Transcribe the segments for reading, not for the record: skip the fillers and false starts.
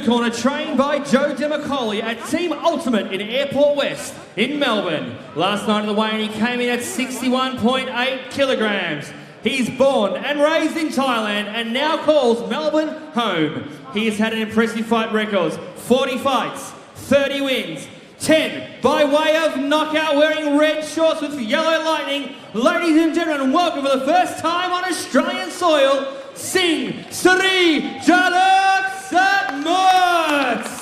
corner, trained by Joe DeMacaulay at Team Ultimate in Airport West in Melbourne. Last night in the weigh-in, he came in at 61.8 kilograms. He's born and raised in Thailand and now calls Melbourne home. He has had an impressive fight record, 40 fights, 30 wins, 10 by way of knockout, wearing red shorts with yellow lightning. Ladies and gentlemen, welcome for the first time on Australian soil, Sing Siri Jalak Satmut.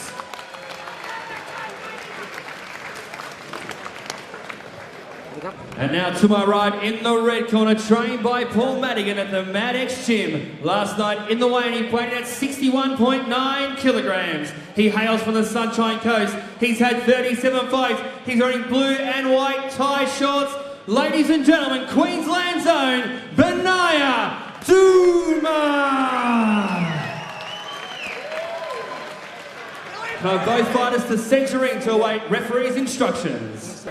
And now to my right in the red corner, trained by Paul Madigan at the Mad-X Gym. Last night in the weigh-in, he weighed at 61.9 kilograms. He hails from the Sunshine Coast. He's had 37 fights. He's wearing blue and white tie shorts. Ladies and gentlemen, Queensland's own Beniah Douma. Now both fighters to centre ring to await referee's instructions.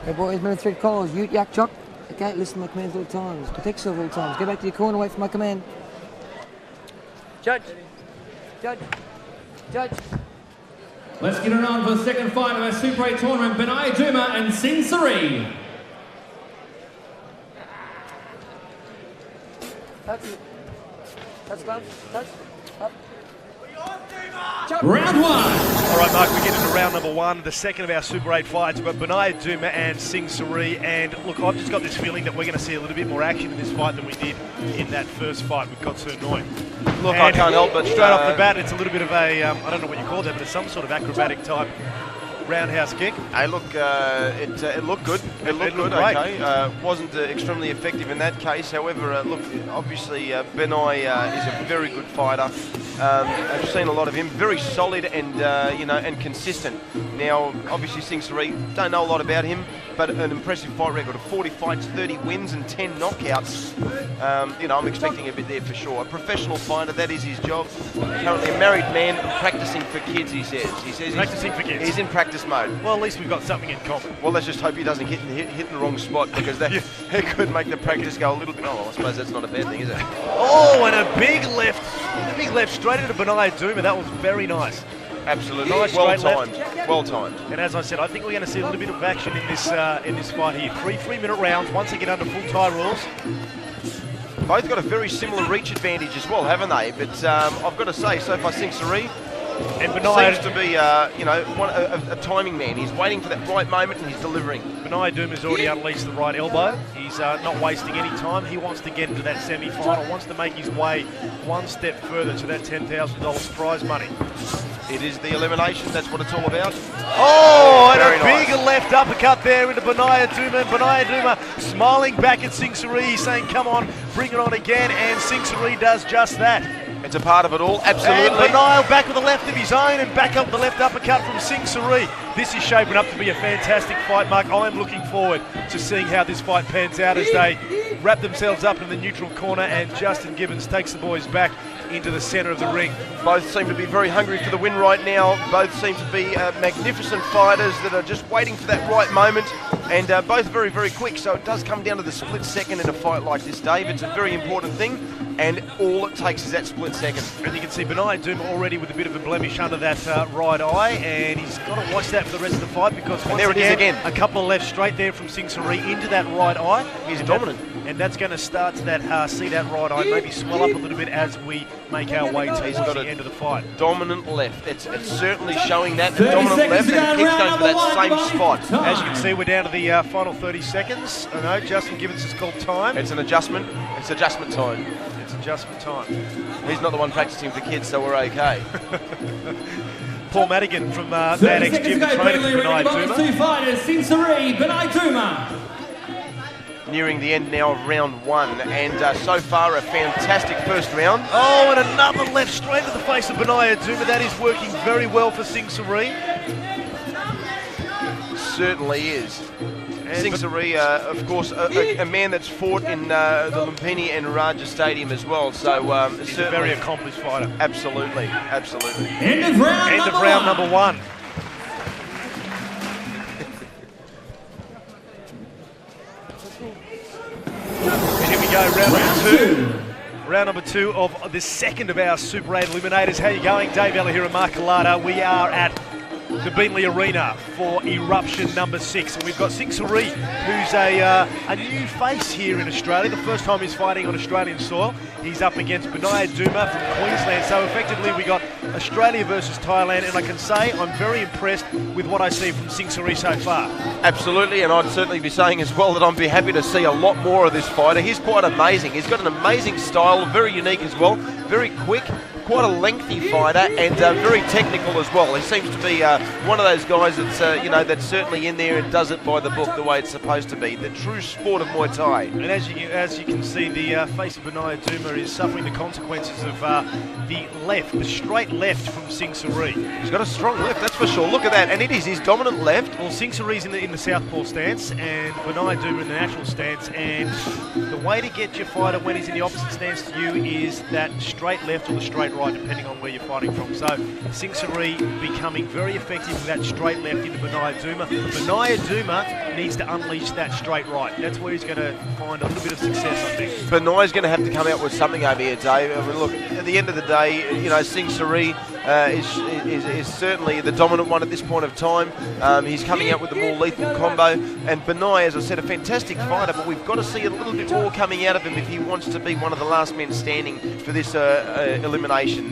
Hey boys, minute 3 calls. Ute, yak, chuck. Okay, listen to my commands at all times. Protect yourself at all times. Go back to your corner, wait for my command. Judge. Judge. Judge. Let's get it on for the second fight of our Super 8 tournament, Beniah Douma and Sing Siri. Touch. Touch, glove. Touch. Up. Round one. All right, Mark, we get into round number 1, the second of our Super 8 fights. We've got Beniah Douma and Sing Siri, and look, I've just got this feeling that we're going to see a little bit more action in this fight than we did in that first fight with Kotsunoy. Look, I can't help but... Straight off the bat, it's a little bit of a, I don't know what you call that, but it's some sort of acrobatic type roundhouse kick. Hey, look, it looked good. It looked good, great. okay. Wasn't extremely effective in that case. However, look, obviously, Beniah is a very good fighter. I've seen a lot of him. Very solid and, you know, and consistent. Now, obviously, Sing Siri, don't know a lot about him, but an impressive fight record of 40 fights, 30 wins and 10 knockouts. You know, I'm expecting a bit there for sure. A professional fighter, that is his job. Currently a married man practicing for kids, he says. He says Practicing for kids. He's in practice mode. Well, at least we've got something in common. Well, let's just hope he doesn't hit the wrong spot, because that it could make the practice go a little bit... Oh, I suppose that's not a bad thing, is it? Oh, and a big left straight into Beniah Douma. That was very nice. Absolutely. Nice well straight timed. left. Well timed. And as I said, I think we're going to see a little bit of action in this fight here. Three 3-minute rounds once they get under full tie rules. Both got a very similar reach advantage as well, haven't they? But I've got to say, so far Sing Siri And Beniah seems to be, you know, a timing man. He's waiting for that right moment and he's delivering. Beniah Douma's already unleashed the right elbow. He's not wasting any time. He wants to get into that semi-final, wants to make his way one step further to that $10,000 prize money. It is the elimination, that's what it's all about. Oh, and very a nice. big left uppercut there into Beniah Douma. And Beniah Douma smiling back at Sing Siri. He's saying, come on, bring it on again. And Sing Siri does just that. It's a part of it all, absolutely. And Beniah back with a left of his own and back up the left uppercut from Sing Siri. This is shaping up to be a fantastic fight, Mark. I'm looking forward to seeing how this fight pans out as they wrap themselves up in the neutral corner and Justin Gibbons takes the boys back into the centre of the ring. Both seem to be very hungry for the win right now. Both seem to be magnificent fighters that are just waiting for that right moment, and both very, very quick. So it does come down to the split second in a fight like this, Dave. It's a very important thing, and all it takes is that split second. And you can see Beniah Douma already with a bit of a blemish under that right eye, and he's got to watch that for the rest of the fight because once there it is again. A couple of left straight there from Sing Siri into that right eye. He's dominant. And that's going to start to see that right eye maybe swell up a little bit as we make our way towards the end of the fight. Dominant left. It's certainly showing that. 30 Dominant left, seconds and to it go, keeps going round for that number same one. spot. As you can see, we're down to the final 30 seconds. I know Justin Gibbons has called time. It's an adjustment. It's adjustment time. It's adjustment time. He's not the one practicing for kids, so we're okay. Paul Madigan from 30 Mad-X seconds Gym, to go, trainer for Beenleigh, Beniah ready to Douma. two fighters, Sing Siri, Beniah Douma. Nearing the end now of round one, and so far a fantastic first round. Oh, and another left straight to the face of Beniah Douma. That is working very well for Sing Siri. Certainly is. Sing Siri, of course, a man that's fought in the Lumpini and Raja Stadium as well, so He's a very accomplished fighter. Absolutely, absolutely. End of round number one. And here we go, round two. Round number 2 of the second of our Super 8 Eliminators. How you going? Dave Ella here and Mark Collada. We are at the Beenleigh Arena for Eruption number 6. And we've got Siri, who's a new face here in Australia. The first time he's fighting on Australian soil. He's up against Beniah Douma from Queensland. So effectively we got Australia versus Thailand, and I can say I'm very impressed with what I see from Siri so far. Absolutely, and I'd certainly be saying as well that I'd be happy to see a lot more of this fighter. He's quite amazing. He's got an amazing style, very unique as well, very quick, quite a lengthy fighter, and very technical as well. He seems to be one of those guys that's that's certainly in there and does it by the book the way it's supposed to be. The true sport of Muay Thai. And as you can see, the face of Beniah Douma is suffering the consequences of the straight left from Siri. He's got a strong left, that's for sure. Look at that, and it is his dominant left. Well, Siri's in the southpaw stance, and Beniah Douma in the natural stance. And the way to get your fighter when he's in the opposite stance to you is that straight left or the straight right, depending on where you're fighting from. So Siri becoming very effective with that straight left into Beniah Douma. Beniah Douma needs to unleash that straight right. That's where he's going to find a little bit of success, I think. Beniah's going to have to come out with something over here, Dave. I mean, look, at the end of the day, Siri is certainly the dominant one at this point of time. He's coming out with the more lethal combo, and Beniah, as I said, a fantastic fighter, but we've got to see a little bit more coming out of him if he wants to be one of the last men standing for this elimination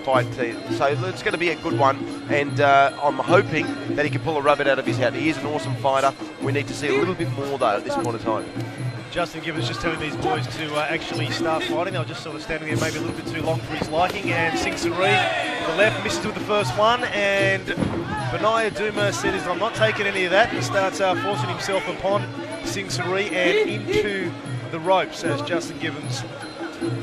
fight. So it's going to be a good one, and I'm hoping that he can pull a rabbit out of his hat. He is an awesome fighter. We need to see a little bit more, though, at this point of time. Justin Gibbons just telling these boys to actually start fighting. They were just sort of standing there maybe a little bit too long for his liking. And Siri, the left, misses with the first one. And Beniah Douma said, I'm not taking any of that. He starts forcing himself upon Siri and into the ropes as Justin Gibbons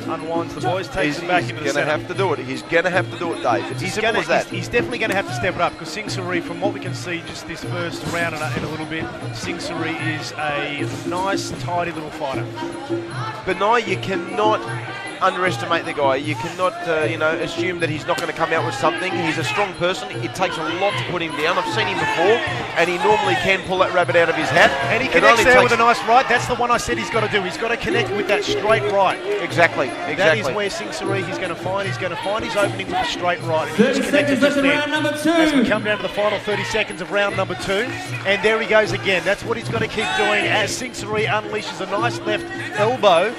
unwinds the boys, takes him back into the centre. He's going to have to do it. He's going to have to do it, Dave. It's as simple as that. He's definitely going to have to step it up, because Siri, from what we can see just this first round and a little bit, Siri is a nice, tidy little fighter. Beniah, you cannot underestimate the guy. You cannot, assume that he's not going to come out with something. He's a strong person. It takes a lot to put him down. I've seen him before, and he normally can pull that rabbit out of his hat. And he connects there with a nice right. That's the one I said he's got to do. He's got to connect with that straight right. Exactly. That is where Siri he's going to find. He's going to find his opening with the straight right. And 30 seconds left in round number 2. As we come down to the final 30 seconds of round number 2. And there he goes again. That's what he's got to keep doing as Siri unleashes a nice left elbow,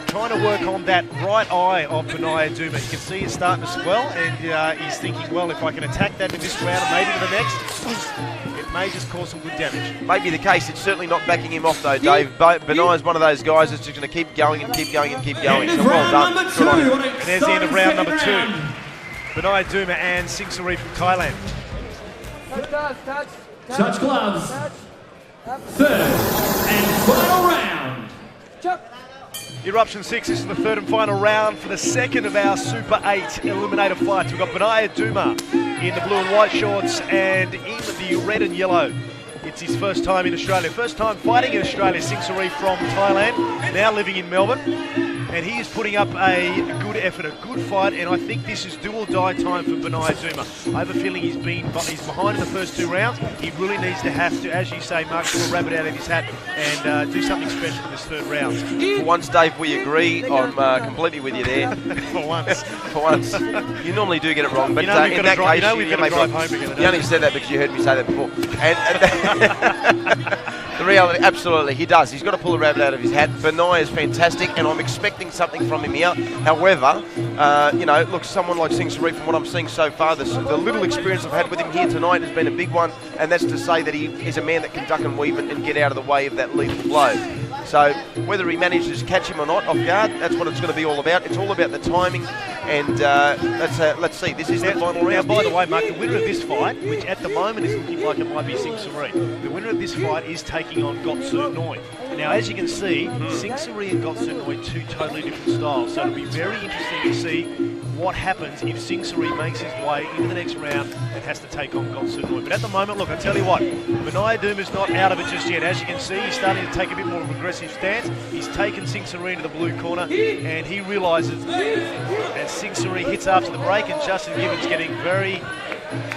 trying to work on that right eye of Beniah Douma. You can see it's starting to swell, and he's thinking, well, if I can attack that in this round and maybe in the next, it may just cause some good damage. Maybe the case. It's certainly not backing him off, though, Dave. Beniah's one of those guys that's just going to keep going and keep going and keep going. End of So well round done. number Good on 2. him. And there's the end of round number 2. Beniah Douma and Siri from Thailand. Touch gloves. Third and final round. Eruption 6, this is the third and final round for the second of our Super 8 Eliminator fights. We've got Beniah Douma in the blue and white shorts and in the red and yellow. It's his first time in Australia, first time fighting in Australia. Siri from Thailand, now living in Melbourne. And he is putting up a good effort, a good fight, and I think this is do or die time for Beniah Douma. I have a feeling he's behind in the first 2 rounds. He really needs to have to, as you say, Mark, pull a rabbit out of his hat and do something special in this third round. For once, Dave, we agree. I'm completely with you there. For once. For once. You normally do get it wrong, but in that case, we've got to drive home together. You only said that because you heard me say that before. And the reality, absolutely, he does. He's got to pull a rabbit out of his hat. Beniah is fantastic, and I'm expecting something from him here. However, look, someone like Siri, from what I'm seeing so far, the little experience I've had with him here tonight has been a big one, and that's to say that he is a man that can duck and weave and get out of the way of that lethal blow. So whether he manages to catch him or not off guard, that's what it's going to be all about. It's all about the timing, and let's see. This is the final round. Now, by the way, Mark, the winner of this fight, which at the moment is looking like it might be Siri, the winner of this fight is taking on Gotsu Noi. Now, as you can see, Siri and Gotsu Noi, 2 totally different styles, so it'll be very interesting to see what happens if Siri makes his way into the next round and has to take on Gotsu Noi. But at the moment, look, I tell you what, Beniah Douma's not out of it just yet. As you can see, he's starting to take a bit more of an aggressive stance. He's taken Siri into the blue corner, and he realises as Siri hits after the break, and Justin Gibbons getting very...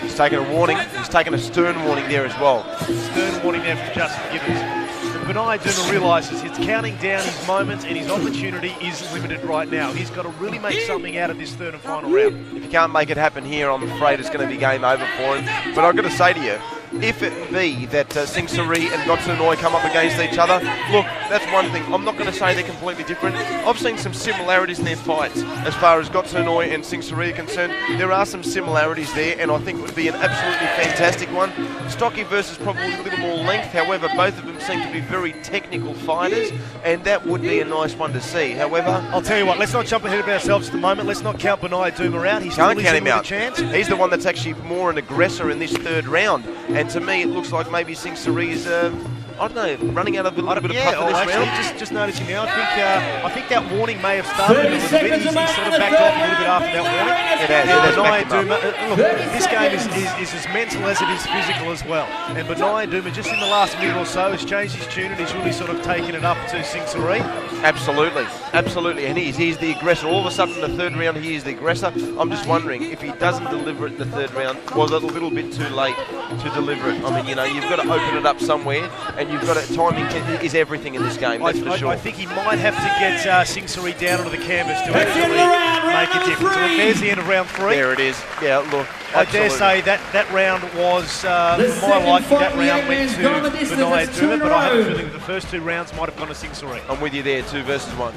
He's taken a warning. He's taken a stern warning there as well. Stern warning there from Justin Gibbons. Beniah Douma realises he's counting down his moments and his opportunity is limited right now. He's got to really make something out of this third and final round. If he can't make it happen here, I'm afraid it's going to be game over for him. But I've got to say to you, if it be that Sing Siri and Gotsunoi come up against each other, look, that's one thing. I'm not going to say they're completely different. I've seen some similarities in their fights as far as Gotsunoi and Sing Siri are concerned. There are some similarities there, and I think it would be an absolutely fantastic one. Stocky versus probably a little more length. However, both of them seem to be very technical fighters, and that would be a nice one to see. However, I'll tell you what, let's not jump ahead of ourselves at the moment. Let's not count Beniah Douma out. He's can't still count him out. A chance. He's the one that's actually more an aggressor in this third round. And to me, it looks like maybe Sing Siri is, I don't know, running out of a little bit of puff for this round. Just noticing now, I think that warning may have started a little bit. He's sort of backed off a little bit after that warning. It has Beniah Douma, look, this game is as mental as it is physical as well. And Beniah Douma, just in the last minute or so, has changed his tune and he's really sort of taken it up to Sing Siri. Absolutely, absolutely. And he's the aggressor. All of a sudden, in the third round, he is the aggressor. I'm just wondering if he doesn't deliver it in the third round, was it a little bit too late to deliver it? I mean, you know, you've got to open it up somewhere, and you've got to, timing is everything in this game, that's for sure. I think he might have to get Sing Siri down onto the canvas to actually make a difference. So there's the end of round 3. There it is. Yeah, look, I dare say that round was, for my liking, that round went to Beniah Douma, but I have a feeling the first 2 rounds might have gone to Sing Siri. I'm with you there, 2 versus 1.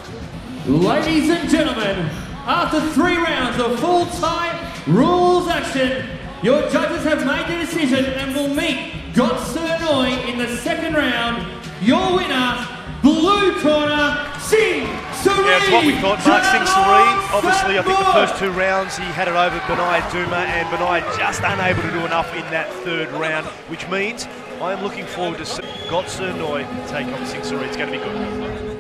Ladies and gentlemen, after 3 rounds of full-time rules action, your judges have made their decision and will meet Gotsunoi in the second round. Your winner, blue corner, Sing Siri. Yeah, it's what we thought, Mark. Sing Siri. Obviously, I think the first 2 rounds he had it over Beniah Douma, and Beniah just unable to do enough in that third round, which means I am looking forward to Gotsunoi take on Sing Siri. It's going to be good.